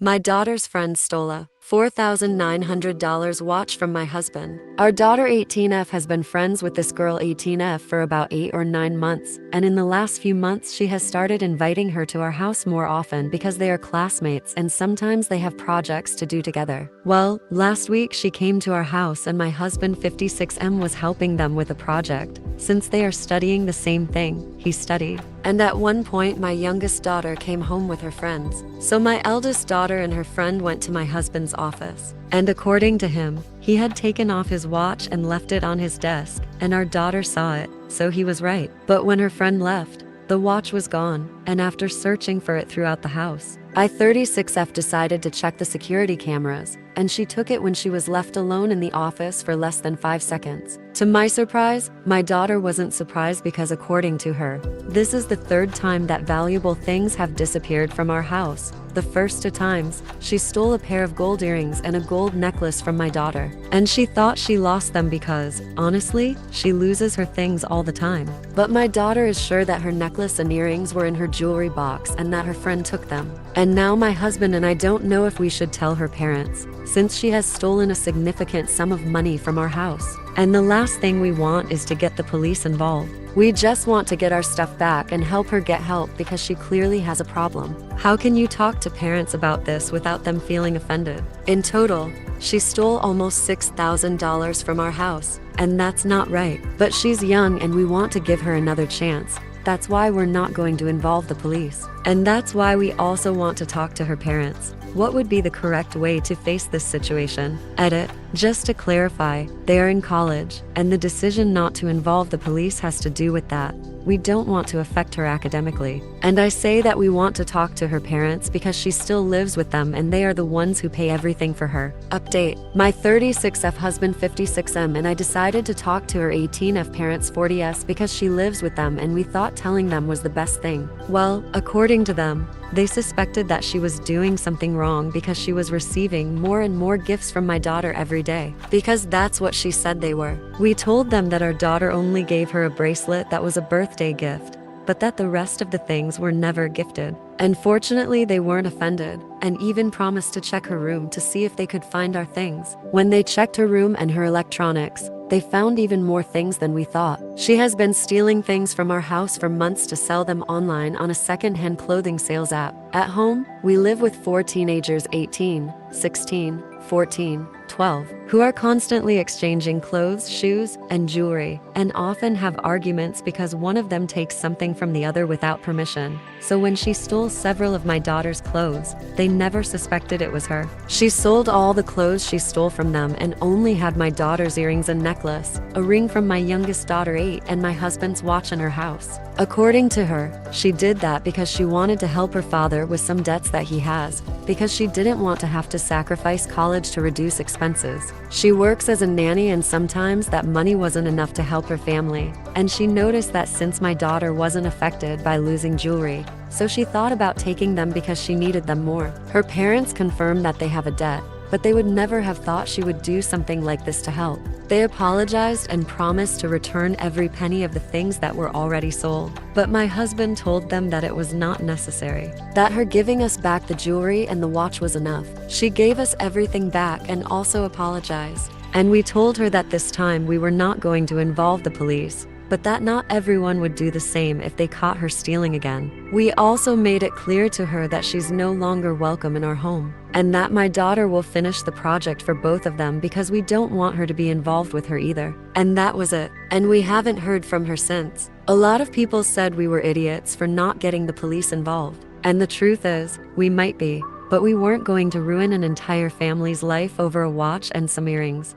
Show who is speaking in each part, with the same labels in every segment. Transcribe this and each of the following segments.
Speaker 1: My daughter's friend stole a $4,900 watch from my husband. Our daughter 18F has been friends with this girl 18F for about 8 or 9 months, and in the last few months she has started inviting her to our house more often because they are classmates and sometimes they have projects to do together. Well, last week she came to our house and my husband 56M was helping them with a project. Since they are studying the same thing, he studied. And at one point my youngest daughter came home with her friends. So my eldest daughter and her friend went to my husband's office. And according to him, he had taken off his watch and left it on his desk, and our daughter saw it, so he was right. But when her friend left, the watch was gone, and after searching for it throughout the house, I-36F decided to check the security cameras, and she took it when she was left alone in the office for less than 5 seconds. To my surprise, my daughter wasn't surprised because according to her, this is the third time that valuable things have disappeared from our house. The first 2 times, she stole a pair of gold earrings and a gold necklace from my daughter. And she thought she lost them because, honestly, she loses her things all the time. But my daughter is sure that her necklace and earrings were in her jewelry box and that her friend took them. And now my husband and I don't know if we should tell her parents, since she has stolen a significant sum of money from our house. And the last thing we want is to get the police involved. We just want to get our stuff back and help her get help because she clearly has a problem. How can you talk to parents about this without them feeling offended? In total, she stole almost $6,000 from our house, and that's not right. But she's young and we want to give her another chance. That's why we're not going to involve the police. And that's why we also want to talk to her parents. What would be the correct way to face this situation? Edit. Just to clarify, they are in college, and the decision not to involve the police has to do with that. We don't want to affect her academically. And I say that we want to talk to her parents because she still lives with them and they are the ones who pay everything for her. Update. My 36F husband 56M and I decided to talk to her 18F parents 40S because she lives with them and we thought telling them was the best thing. Well, according to them, they suspected that she was doing something wrong because she was receiving more and more gifts from my daughter every day. Because that's what she said they were. We told them that our daughter only gave her a bracelet that was a birthday gift, but that the rest of the things were never gifted. And fortunately they weren't offended, and even promised to check her room to see if they could find our things. When they checked her room and her electronics, they found even more things than we thought. She has been stealing things from our house for months to sell them online on a second-hand clothing sales app. At home, we live with 4 teenagers 18, 16, 14, 12, who are constantly exchanging clothes, shoes, and jewelry, and often have arguments because one of them takes something from the other without permission. So when she stole several of my daughter's clothes, they never suspected it was her. She sold all the clothes she stole from them and only had my daughter's earrings and necklace, a ring from my youngest daughter 8, and my husband's watch in her house. According to her, she did that because she wanted to help her father with some debts that he has, because she didn't want to have to sacrifice college to reduce expenses. She works as a nanny and sometimes that money wasn't enough to help her family, and she noticed that since my daughter wasn't affected by losing jewelry, so she thought about taking them because she needed them more. Her parents confirmed that they have a debt, but they would never have thought she would do something like this to help. They apologized and promised to return every penny of the things that were already sold. But my husband told them that it was not necessary, that her giving us back the jewelry and the watch was enough. She gave us everything back and also apologized. And we told her that this time we were not going to involve the police, but that not everyone would do the same if they caught her stealing again. We also made it clear to her that she's no longer welcome in our home, and that my daughter will finish the project for both of them because we don't want her to be involved with her either. And that was it. And we haven't heard from her since. A lot of people said we were idiots for not getting the police involved. And the truth is, we might be, but we weren't going to ruin an entire family's life over a watch and some earrings.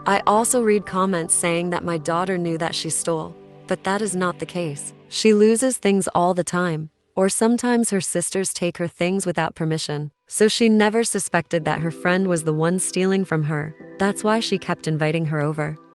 Speaker 1: I also read comments saying that my daughter knew that she stole, but that is not the case. She loses things all the time, or sometimes her sisters take her things without permission, so she never suspected that her friend was the one stealing from her. That's why she kept inviting her over.